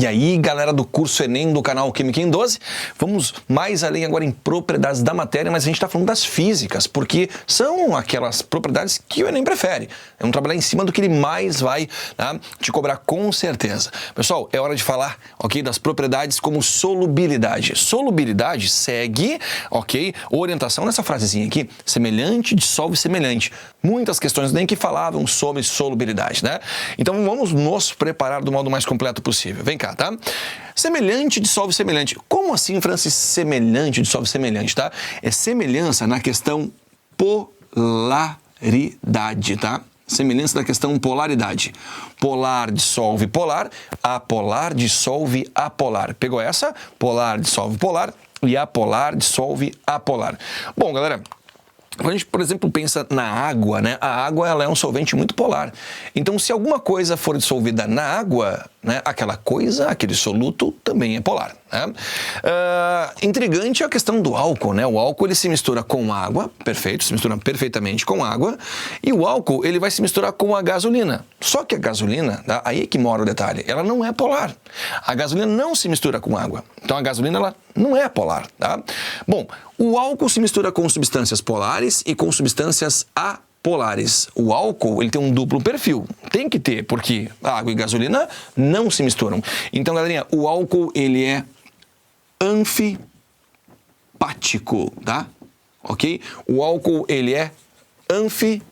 E aí, galera do curso Enem do canal Química em 12, vamos mais além agora em propriedades da matéria, mas a gente está falando das físicas, porque são aquelas propriedades que o Enem prefere. Vamos trabalhar em cima do que ele mais vai, tá, te cobrar com certeza. Pessoal, é hora de falar, ok, das propriedades como solubilidade. Solubilidade segue, ok, orientação nessa frasezinha aqui, semelhante dissolve semelhante. Muitas questões nem que falavam sobre solubilidade, né? Então vamos nos preparar do modo mais completo possível. Vem cá, tá? Semelhante dissolve semelhante. Como assim, Francis, semelhante dissolve semelhante, tá? É semelhança na questão polaridade, tá? Semelhança da questão polaridade. Polar dissolve polar, apolar dissolve apolar. Pegou essa? Polar dissolve polar e apolar dissolve apolar. Bom, galera, quando a gente, por exemplo, pensa na água, né? A água ela é um solvente muito polar. Então, se alguma coisa for dissolvida na água, né? Aquela coisa, aquele soluto, também é polar, né? Intrigante é a questão do álcool, né? O álcool ele se mistura com água, perfeito, se mistura perfeitamente com água, e o álcool ele vai se misturar com a gasolina. Só que a gasolina, tá? Aí é que mora o detalhe, ela não é polar. A gasolina não se mistura com água. Então, a gasolina ela não é polar, tá? Bom, o álcool se mistura com substâncias polares e com substâncias apolares. O álcool, ele tem um duplo perfil. Tem que ter, porque água e gasolina não se misturam. Então, galerinha, o álcool, ele é anfipático, tá? Ok? O álcool, ele é anfifílico.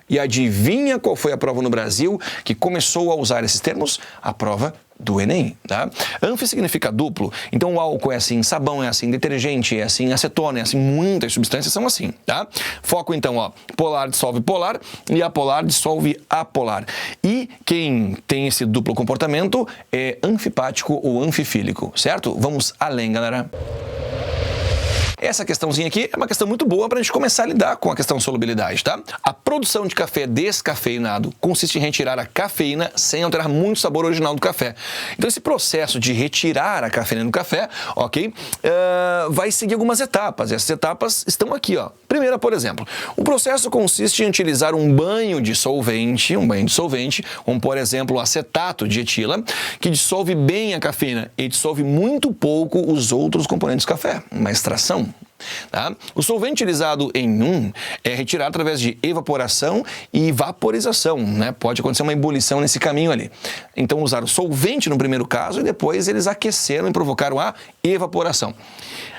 E adivinha qual foi a prova no Brasil que começou a usar esses termos? A prova do Enem, tá? Anfi significa duplo, então o álcool é assim, sabão é assim, detergente é assim, acetona é assim, muitas substâncias são assim, tá? Foco então, ó, polar dissolve polar e apolar dissolve apolar. E quem tem esse duplo comportamento é anfipático ou anfifílico, certo? Vamos além, galera. Essa questãozinha aqui é uma questão muito boa para a gente começar a lidar com a questão solubilidade, tá? A produção de café descafeinado consiste em retirar a cafeína sem alterar muito o sabor original do café. Então, esse processo de retirar a cafeína do café, ok, vai seguir algumas etapas. Essas etapas estão aqui, ó. Primeira, por exemplo, o processo consiste em utilizar um banho de solvente, como por exemplo o acetato de etila, que dissolve bem a cafeína e dissolve muito pouco os outros componentes do café, uma extração. Tá? O solvente utilizado em é retirado através de evaporação e vaporização, né? Pode acontecer uma ebulição nesse caminho ali. Então, usaram o solvente no primeiro caso e depois eles aqueceram e provocaram a evaporação.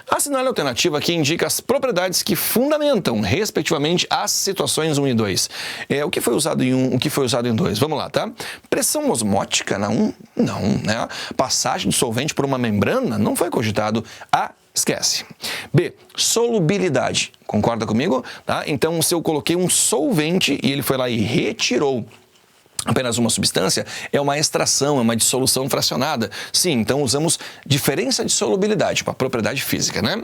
Assinale a alternativa que indica as propriedades que fundamentam, respectivamente, as situações 1 e 2. O que foi usado em 1, o que foi usado em 2? Vamos lá, tá? Pressão osmótica na 1? Não, né? Passagem do solvente por uma membrana? Não foi cogitado. Esquece. B, solubilidade. Concorda comigo? Tá? Então, se eu coloquei um solvente e ele foi lá e retirou apenas uma substância, é uma extração, é uma dissolução fracionada. Sim, então usamos diferença de solubilidade para a propriedade física, né?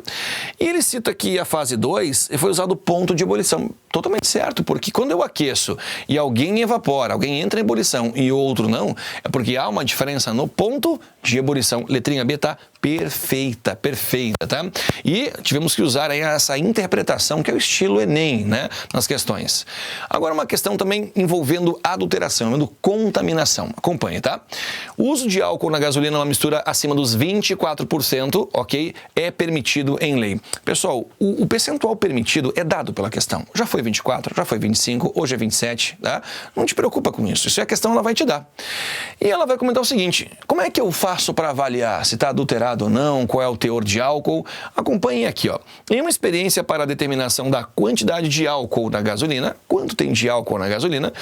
E ele cita que a fase 2 foi usado o ponto de ebulição. Totalmente certo, porque quando eu aqueço e alguém evapora, alguém entra em ebulição e outro não, é porque há uma diferença no ponto de ebulição. Letrinha B tá perfeita, tá? E tivemos que usar aí essa interpretação que é o estilo Enem, né, nas questões. Agora uma questão também envolvendo adulteração, envolvendo contaminação. Acompanhe, tá? O uso de álcool na gasolina, uma mistura acima dos 24%, ok, é permitido em lei. Pessoal, o percentual permitido é dado pela questão. Já foi 24, já foi 25, hoje é 27, tá? Não te preocupa com isso, isso é a questão, ela vai te dar. E ela vai comentar o seguinte, como é que eu faço para avaliar se está adulterado ou não, qual é o teor de álcool? Acompanhe aqui, ó. Em uma experiência para a determinação da quantidade de álcool na gasolina, quanto tem de álcool na gasolina,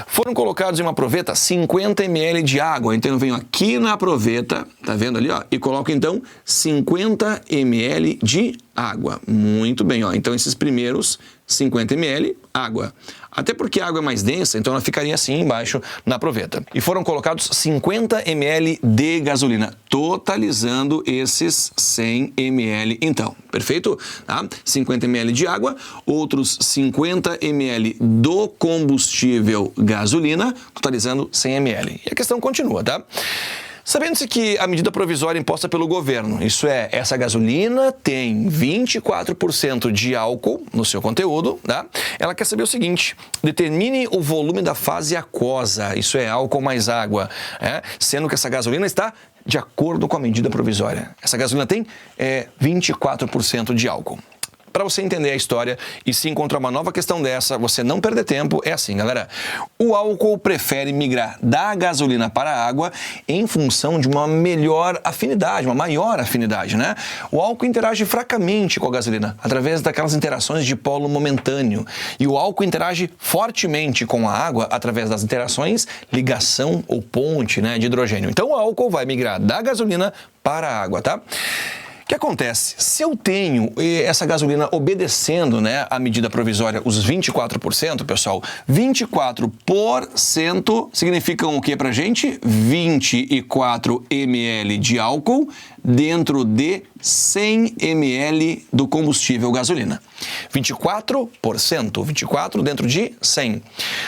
foram colocados em uma proveta 50 ml de água. Então eu venho aqui na proveta, tá vendo ali, ó, e coloco então 50 ml de água. Muito bem, ó. Então esses primeiros 50 ml, água. Até porque a água é mais densa, então ela ficaria assim embaixo na proveta. E foram colocados 50 ml de gasolina, totalizando esses 100 ml então. Perfeito? Tá? 50 ml de água, outros 50 ml do combustível gasolina, totalizando 100 ml. E a questão continua, tá? Sabendo-se que a medida provisória imposta pelo governo, isso é, essa gasolina tem 24% de álcool no seu conteúdo, tá? Ela quer saber o seguinte: determine o volume da fase aquosa, isso é, álcool mais água, sendo que essa gasolina está de acordo com a medida provisória. Essa gasolina tem 24% de álcool. Para você entender a história e se encontrar uma nova questão dessa, você não perder tempo, é assim, galera. O álcool prefere migrar da gasolina para a água em função de uma melhor afinidade, uma maior afinidade, né? O álcool interage fracamente com a gasolina, através daquelas interações de polo momentâneo. E o álcool interage fortemente com a água através das interações ligação ou ponte, né, de hidrogênio. Então o álcool vai migrar da gasolina para a água, tá? O que acontece? Se eu tenho essa gasolina obedecendo, né, a medida provisória, os 24%, pessoal, 24% significam o que pra gente? 24 ml de álcool dentro de 100 ml do combustível gasolina. 24% dentro de 100.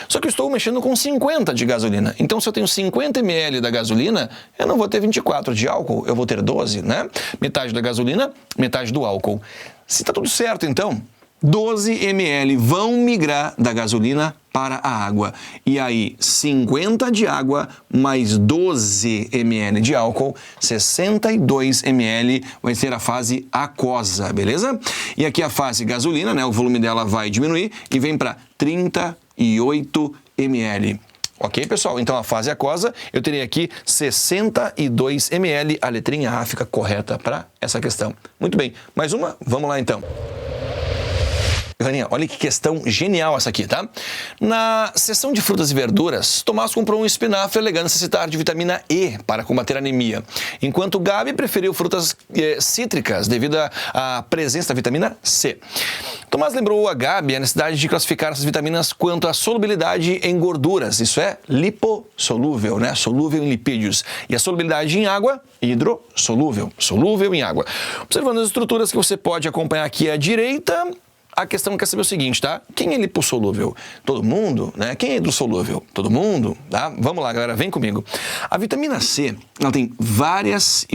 Só que eu estou mexendo com 50 de gasolina. Então, se eu tenho 50 ml da gasolina, eu não vou ter 24 de álcool, eu vou ter 12, né? Metade da gasolina, metade do álcool. Se está tudo certo, então, 12 ml vão migrar da gasolina para a água. E aí, 50 de água mais 12 ml de álcool, 62 ml vai ser a fase aquosa, beleza? E aqui a fase gasolina, né? O volume dela vai diminuir e vem para 38 ml. Ok, pessoal? Então, a fase aquosa, eu teria aqui 62 ml. A letrinha A fica correta para essa questão. Muito bem. Mais uma? Vamos lá, então. Galerinha, olha que questão genial essa aqui, tá? Na seção de frutas e verduras, Tomás comprou um espinafre alegando necessitar de vitamina E para combater a anemia, enquanto Gabi preferiu frutas cítricas devido à presença da vitamina C. Tomás lembrou a Gabi a necessidade de classificar essas vitaminas quanto à solubilidade em gorduras, isso é, lipossolúvel, né? Solúvel em lipídios. E a solubilidade em água, hidrossolúvel, solúvel em água. Observando as estruturas que você pode acompanhar aqui à direita, a questão quer saber o seguinte, tá? Quem é lipossolúvel? Todo mundo, né? Quem é hidrossolúvel? Todo mundo, tá? Vamos lá, galera, vem comigo. A vitamina C, ela tem várias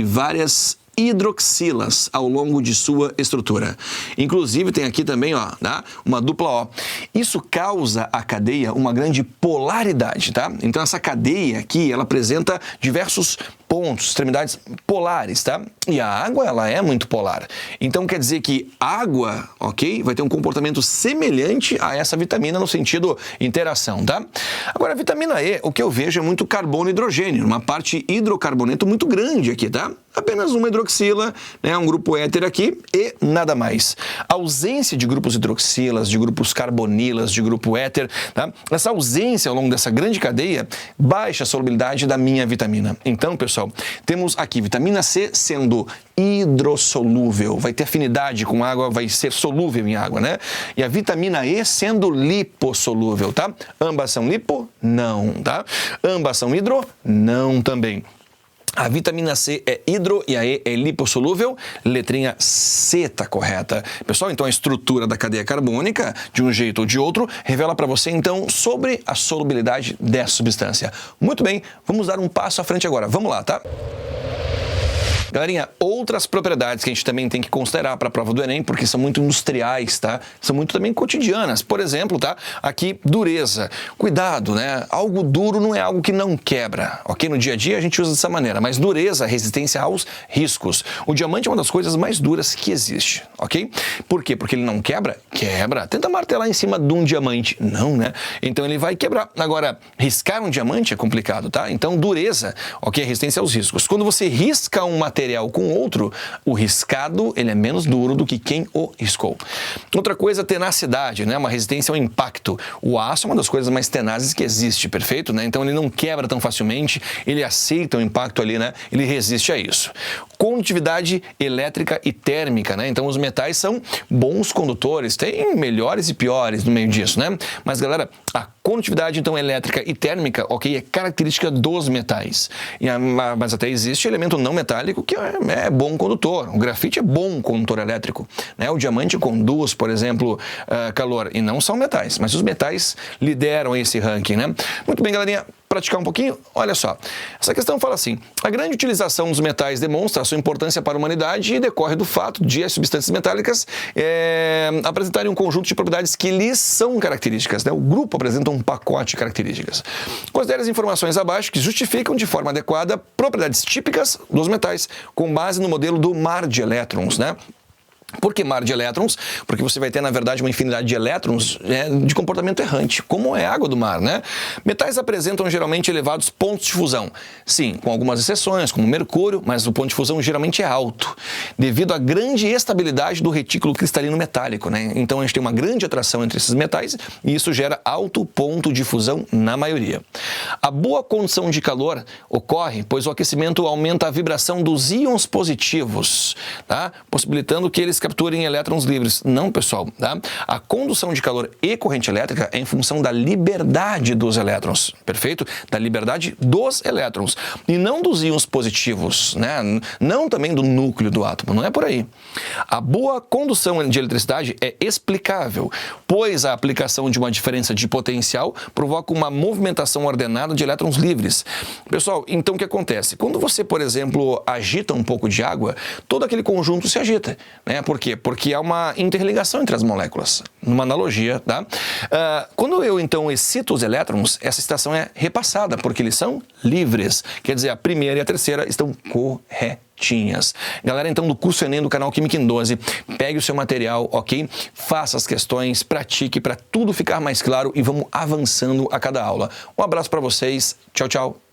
hidroxilas ao longo de sua estrutura. Inclusive tem aqui também, ó, tá? Uma dupla O. Isso causa à cadeia uma grande polaridade, tá? Então essa cadeia aqui, ela apresenta diversos pontos, extremidades polares, tá? E a água, ela é muito polar. Então quer dizer que água, ok, vai ter um comportamento semelhante a essa vitamina no sentido interação, tá? Agora, a vitamina E, o que eu vejo é muito carbono e hidrogênio, uma parte hidrocarboneto muito grande aqui, tá? Apenas uma hidroxila, né, um grupo éter aqui e nada mais. A ausência de grupos hidroxilas, de grupos carbonilas, de grupo éter, tá? Essa ausência ao longo dessa grande cadeia baixa a solubilidade da minha vitamina. Então, pessoal, temos aqui vitamina C sendo hidrossolúvel, vai ter afinidade com água, vai ser solúvel em água, né? E a vitamina E sendo lipossolúvel, tá? Ambas são lipo? Não, tá? Ambas são hidro? Não também. A vitamina C é hidro e a E é lipossolúvel, letrinha C tá correta. Pessoal, então a estrutura da cadeia carbônica, de um jeito ou de outro, revela para você então sobre a solubilidade dessa substância. Muito bem, vamos dar um passo à frente agora. Vamos lá, tá? Galerinha, outras propriedades que a gente também tem que considerar para a prova do Enem, porque são muito industriais, tá? São muito também cotidianas. Por exemplo, tá? Aqui, dureza. Cuidado, né? Algo duro não é algo que não quebra, ok? No dia a dia a gente usa dessa maneira, mas dureza, resistência aos riscos. O diamante é uma das coisas mais duras que existe, ok? Por quê? Porque ele não quebra? Quebra. Tenta martelar em cima de um diamante. Não, né? Então ele vai quebrar. Agora, riscar um diamante é complicado, tá? Então, dureza, ok? Resistência aos riscos. Quando você risca um material com outro, o riscado ele é menos duro do que quem o riscou. Outra coisa, tenacidade, né? Uma resistência ao impacto. O aço é uma das coisas mais tenazes que existe, perfeito? Né? Então ele não quebra tão facilmente, ele aceita o impacto ali, né? Ele resiste a isso. Condutividade elétrica e térmica, né? Então os metais são bons condutores, tem melhores e piores no meio disso, né? Mas galera, a condutividade então elétrica e térmica, ok, é característica dos metais. Mas até existe elemento não metálico que é bom condutor. O grafite é bom condutor elétrico, né? O diamante conduz, por exemplo, calor, e não são metais, mas os metais lideram esse ranking, né? Muito bem, galerinha. praticar um pouquinho? Olha só, essa questão fala assim: a grande utilização dos metais demonstra a sua importância para a humanidade e decorre do fato de as substâncias metálicas apresentarem um conjunto de propriedades que lhes são características, né? O grupo apresenta um pacote de características. Considere as informações abaixo que justificam de forma adequada propriedades típicas dos metais, com base no modelo do mar de elétrons, né? Por que mar de elétrons? Porque você vai ter, na verdade, uma infinidade de elétrons de comportamento errante, como é a água do mar, né? Metais apresentam geralmente elevados pontos de fusão. Sim, com algumas exceções, como o mercúrio, mas o ponto de fusão geralmente é alto, devido à grande estabilidade do retículo cristalino metálico, né? Então a gente tem uma grande atração entre esses metais e isso gera alto ponto de fusão na maioria. A boa condição de calor ocorre, pois o aquecimento aumenta a vibração dos íons positivos, tá? Possibilitando que eles capturem elétrons livres. Não, pessoal, tá? A condução de calor e corrente elétrica é em função da liberdade dos elétrons, perfeito? Da liberdade dos elétrons e não dos íons positivos, né? Não também do núcleo do átomo, não é por aí. A boa condução de eletricidade é explicável, pois a aplicação de uma diferença de potencial provoca uma movimentação ordenada de elétrons livres. Pessoal, então o que acontece? Quando você, por exemplo, agita um pouco de água, todo aquele conjunto se agita, né? Por quê? Porque há uma interligação entre as moléculas, numa analogia, tá? Quando eu, então, excito os elétrons, essa excitação é repassada, porque eles são livres. Quer dizer, a primeira e a terceira estão corretinhas. Galera, então, do curso Enem do canal Química em 12, pegue o seu material, ok? Faça as questões, pratique para tudo ficar mais claro e vamos avançando a cada aula. Um abraço para vocês. Tchau, tchau.